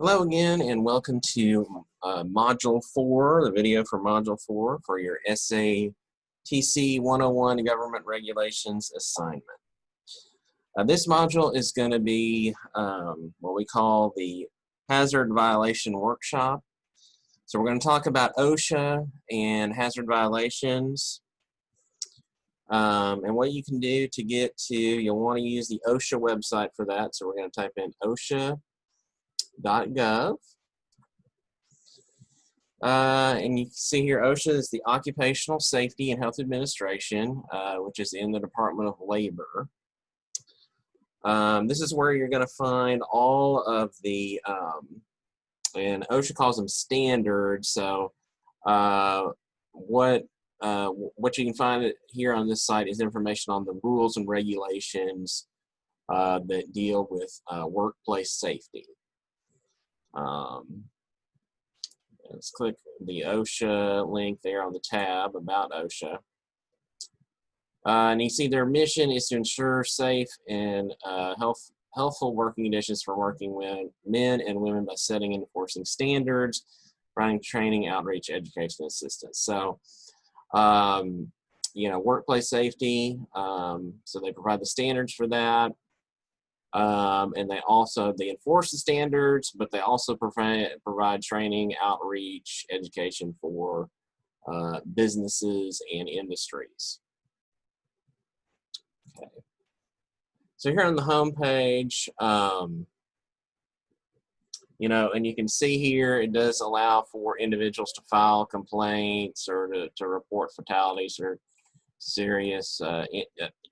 Hello again, and welcome to Module 4, the video for Module 4 for your SATC 101 Government Regulations assignment. This module is going to be what we call the Hazard Violation Workshop. So we're going to talk about OSHA and hazard violations. And what you can do to get to, you'll want to use the OSHA website for that. So we're going to type in OSHA.gov. And you can see here OSHA is the Occupational Safety and Health Administration, which is in the Department of Labor. This is where you're going to find all of the, and OSHA calls them standards. So what you can find here on this site is information on the rules and regulations that deal with workplace safety. Let's click the OSHA link there on the tab about OSHA. And you see their mission is to ensure safe and healthful working conditions for working men and women by setting and enforcing standards, providing training, outreach, education, assistance. So, workplace safety, so they provide the standards for that. And they enforce the standards, but they also provide training, outreach, education for businesses and industries. Okay. So here on the home page, and you can see here it does allow for individuals to file complaints or to report fatalities or serious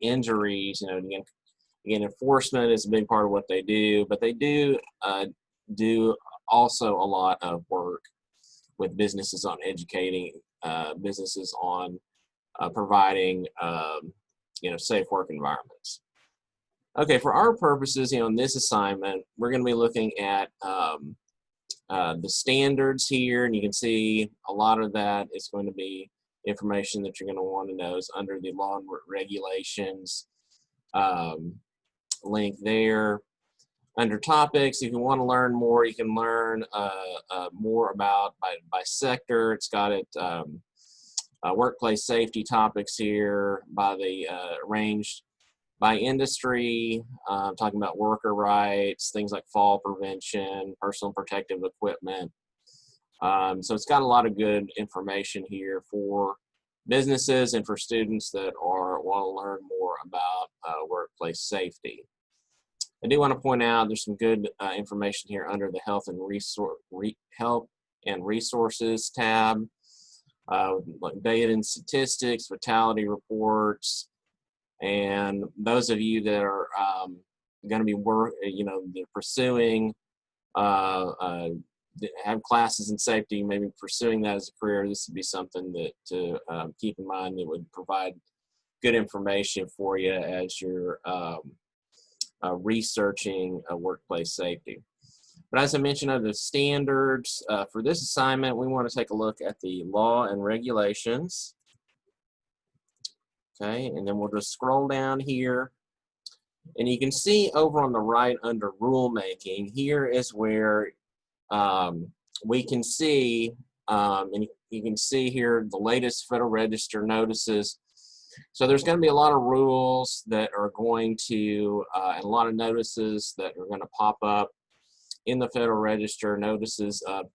injuries. Again, enforcement is a big part of what they do, but they do also a lot of work with businesses on educating businesses on providing safe work environments. Okay, for our purposes, in this assignment, we're going to be looking at the standards here, and you can see a lot of that is going to be information that you're going to want to know is under the law and regulations link there. Under topics, if you want to learn more, you can learn more about by sector. It's got it workplace safety topics here by the arranged by industry, talking about worker rights, things like fall prevention, personal protective equipment. So it's got a lot of good information here for businesses and for students that want to learn more about workplace safety. I do want to point out there's some good information here under the Health and Resources tab, like data and statistics, fatality reports, and those of you that are going to be pursuing have classes in safety, maybe pursuing that as a career, this would be something that to keep in mind that would provide good information for you as you're researching workplace safety. But as I mentioned, under the standards, for this assignment, we want to take a look at the law and regulations. Okay, and then we'll just scroll down here. And you can see over on the right under rulemaking, here is where we can see, and you can see here the latest Federal Register notices. So there's going to be a lot of rules that are going to, and a lot of notices that are going to pop up in the Federal Register, notices of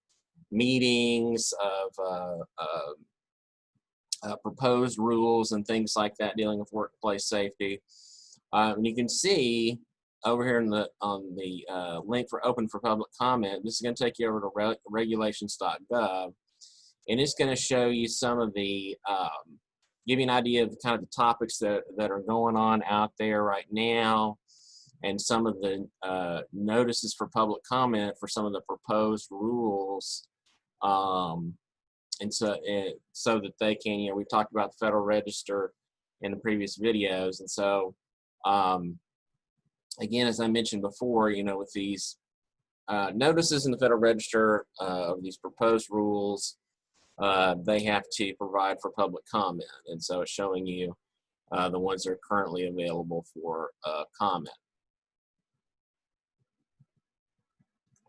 meetings, of proposed rules and things like that dealing with workplace safety. And you can see over here on the link for open for public comment, this is going to take you over to regulations.gov, and it's going to show you some of the give you an idea of the kind of the topics that are going on out there right now, and some of the notices for public comment for some of the proposed rules, and so that they can, we've talked about the Federal Register in the previous videos, and so again, as I mentioned before, with these notices in the Federal Register of these proposed rules, they have to provide for public comment, and so it's showing you the ones that are currently available for comment.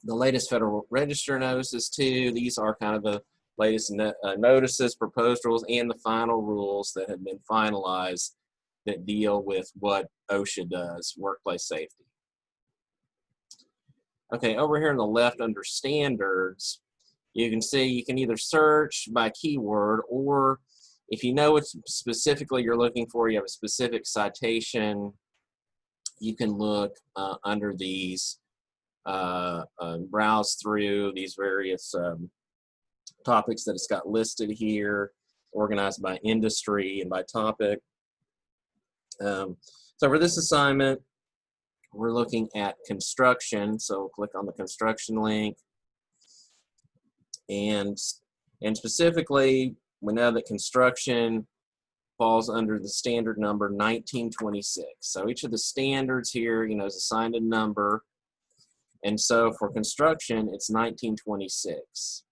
the latest Federal Register notices too. These are kind of the latest notices, proposed rules, and the final rules that have been finalized that deal with what OSHA does, workplace safety. Okay, over here on the left under standards, you can see you can either search by keyword, or if you know what specifically you're looking for, you have a specific citation, you can look under these, browse through these various topics that it's got listed here, organized by industry and by topic. So for this assignment, we're looking at construction. So click on the construction link. And specifically, we know that construction falls under the standard number 1926. So each of the standards here, you know, is assigned a number. And so for construction, it's 1926.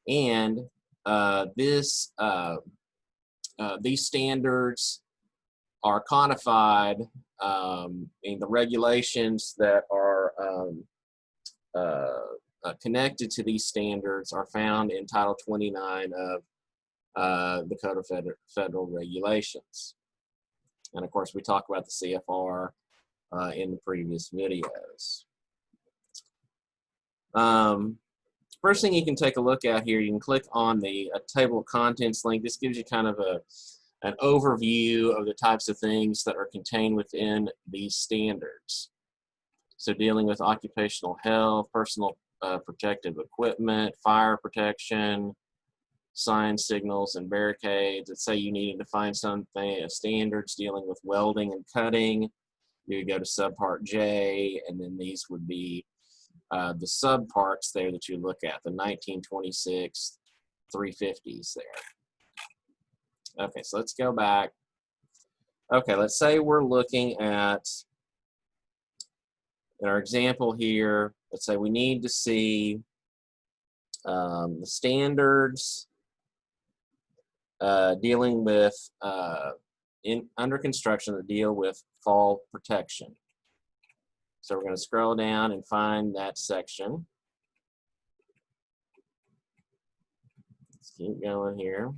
And these standards are codified in the regulations that are connected to these standards are found in Title 29 of the Code of Federal Regulations. And of course, we talked about the CFR in the previous videos. First thing you can take a look at here, you can click on the table of contents link. This gives you kind of an overview of the types of things that are contained within these standards. So dealing with occupational health, personal protective equipment, fire protection, sign signals and barricades. Let's say you needed to find something, standards dealing with welding and cutting. You would go to subpart J, and then these would be the subparts there that you look at, the 1926 350s there. Okay, so let's go back. Okay, let's say we're looking at, in our example here, let's say we need to see the standards dealing with, under construction that deal with fall protection. So we're going to scroll down and find that section. Let's keep going here.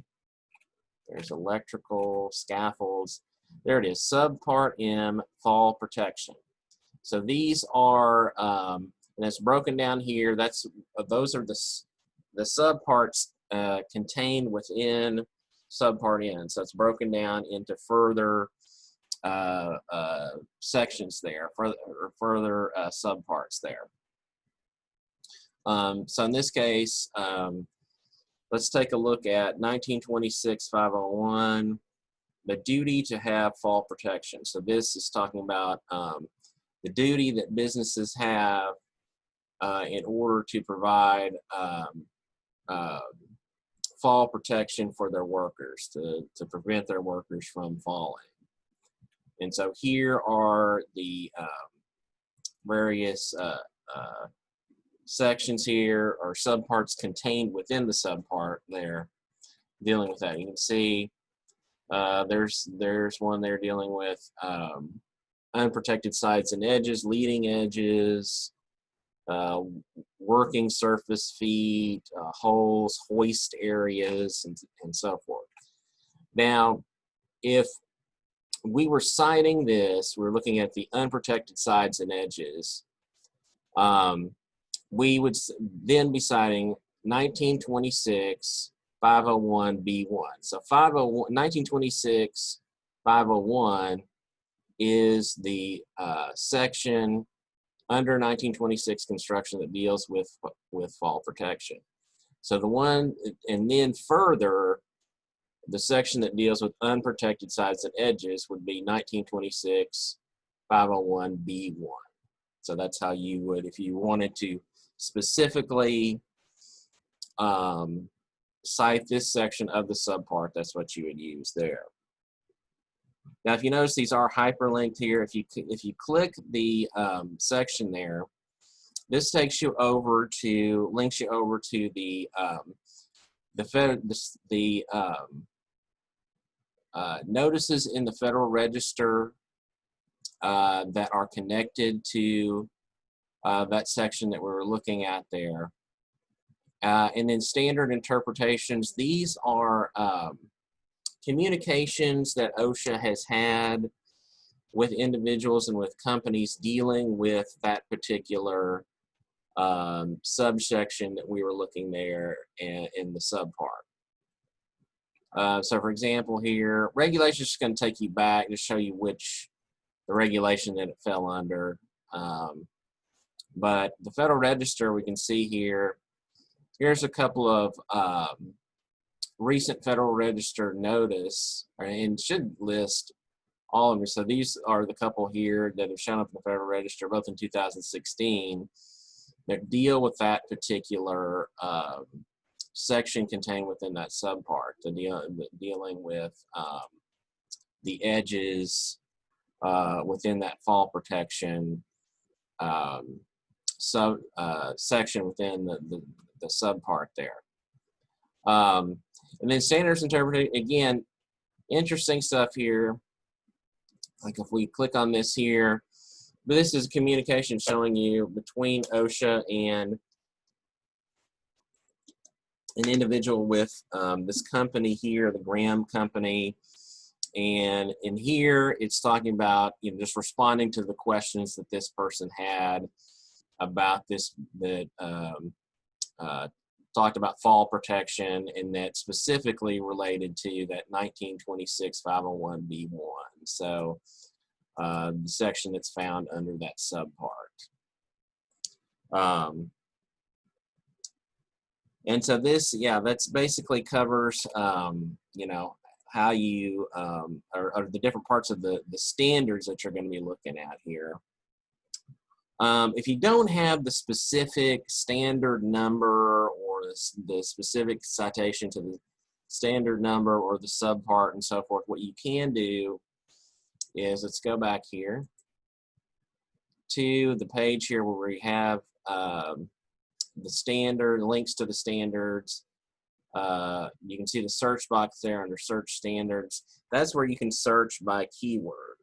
There's electrical, scaffolds. There it is, subpart M, fall protection. So these are, and it's broken down here. Those are the subparts contained within subpart N. So it's broken down into further sections there, further subparts there. So in this case, let's take a look at 1926-501, the duty to have fall protection. So this is talking about the duty that businesses have in order to provide fall protection for their workers, to prevent their workers from falling. And so here are the various sections here, or subparts contained within the subpart there, dealing with that. You can see there's one there dealing with unprotected sides and edges, leading edges, working surface feet, holes, hoist areas, and so forth. Now, if we were citing this, we're looking at the unprotected sides and edges, we would then be citing 1926 501B1. So 1926 501 is the section under 1926 construction that deals with fall protection. So the one, and then further, the section that deals with unprotected sides and edges would be 1926 501B1. So that's how you would, if you wanted to specifically cite this section of the subpart, that's what you would use there. Now, if you notice, these are hyperlinked here. If you click the section there, this takes you over to, links you over to the notices in the Federal Register that are connected to that section that we were looking at there. And then standard interpretations, these are communications that OSHA has had with individuals and with companies dealing with that particular subsection that we were looking there in the subpart. So for example here, regulation is just going to take you back to show you the regulation that it fell under. But the Federal Register, we can see here, here's a couple of recent Federal Register notice, and should list all of them. So these are the couple here that have shown up in the Federal Register, both in 2016, that deal with that particular section contained within that subpart, dealing with the edges within that fall protection section within the subpart there. And then standards interpretation, again, interesting stuff here. Like if we click on this here, but this is communication showing you between OSHA and an individual with this company here, the Graham company. And in here, it's talking about, you know, just responding to the questions that this person had about this, that talked about fall protection, and that specifically related to that 1926 501b1. So the section that's found under that subpart. And so this, yeah, that's basically covers, you know, how you, or the different parts of the standards that you're going to be looking at here. If you don't have the specific standard number or the specific citation to the standard number or the subpart and so forth, what you can do is, let's go back here to the page here where we have the standard, links to the standards. You can see the search box there under search standards. That's where you can search by keyword.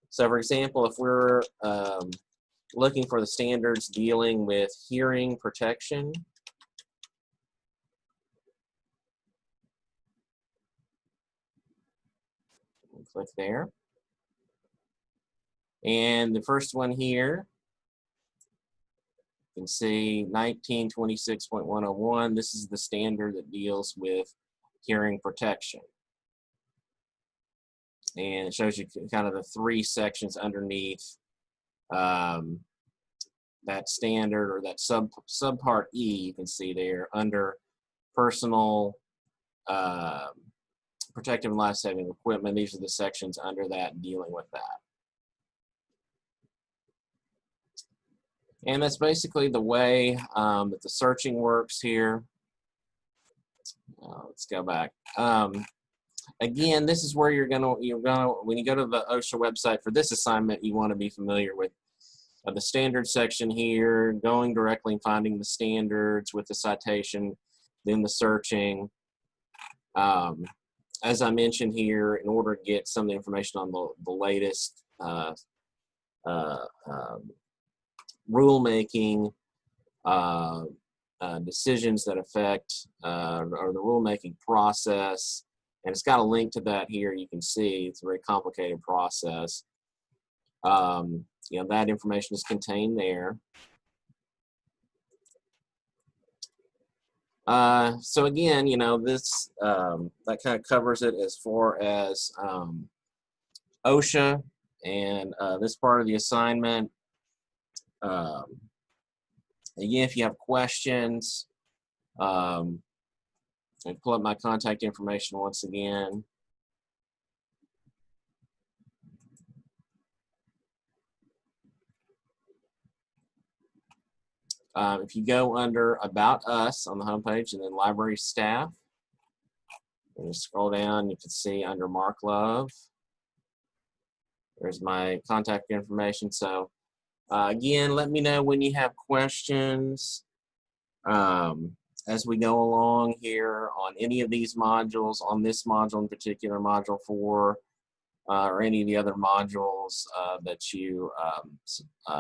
So for example, if we're looking for the standards dealing with hearing protection, click there. And the first one here, you can see 1926.101. This is the standard that deals with hearing protection. And it shows you kind of the three sections underneath that standard, or that subpart E. You can see there under personal protective and life-saving equipment. These are the sections under that dealing with that. And that's basically the way that the searching works here. Let's go back. Again, this is where you're gonna when you go to the OSHA website for this assignment, you want to be familiar with the standards section here, going directly and finding the standards with the citation, then the searching. As I mentioned here, in order to get some of the information on the latest rulemaking decisions that affect or the rulemaking process, and it's got a link to that here. You can see it's a very complicated process. You know, that information is contained there. So again, you know, this that kind of covers it as far as OSHA and this part of the assignment. Again, if you have questions, and pull up my contact information once again. If you go under About Us on the homepage and then Library Staff, and you scroll down, you can see under Mark Love, there's my contact information. So again, let me know when you have questions as we go along here on any of these modules, on this module in particular, Module 4. or any of the other modules that you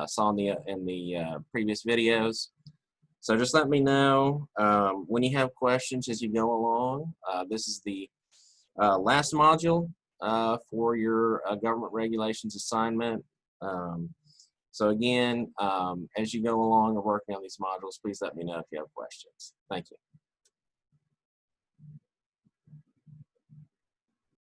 saw in the previous videos. So just let me know when you have questions as you go along. This is the last module for your government regulations assignment. So again, as you go along or working on these modules, please let me know if you have questions. Thank you.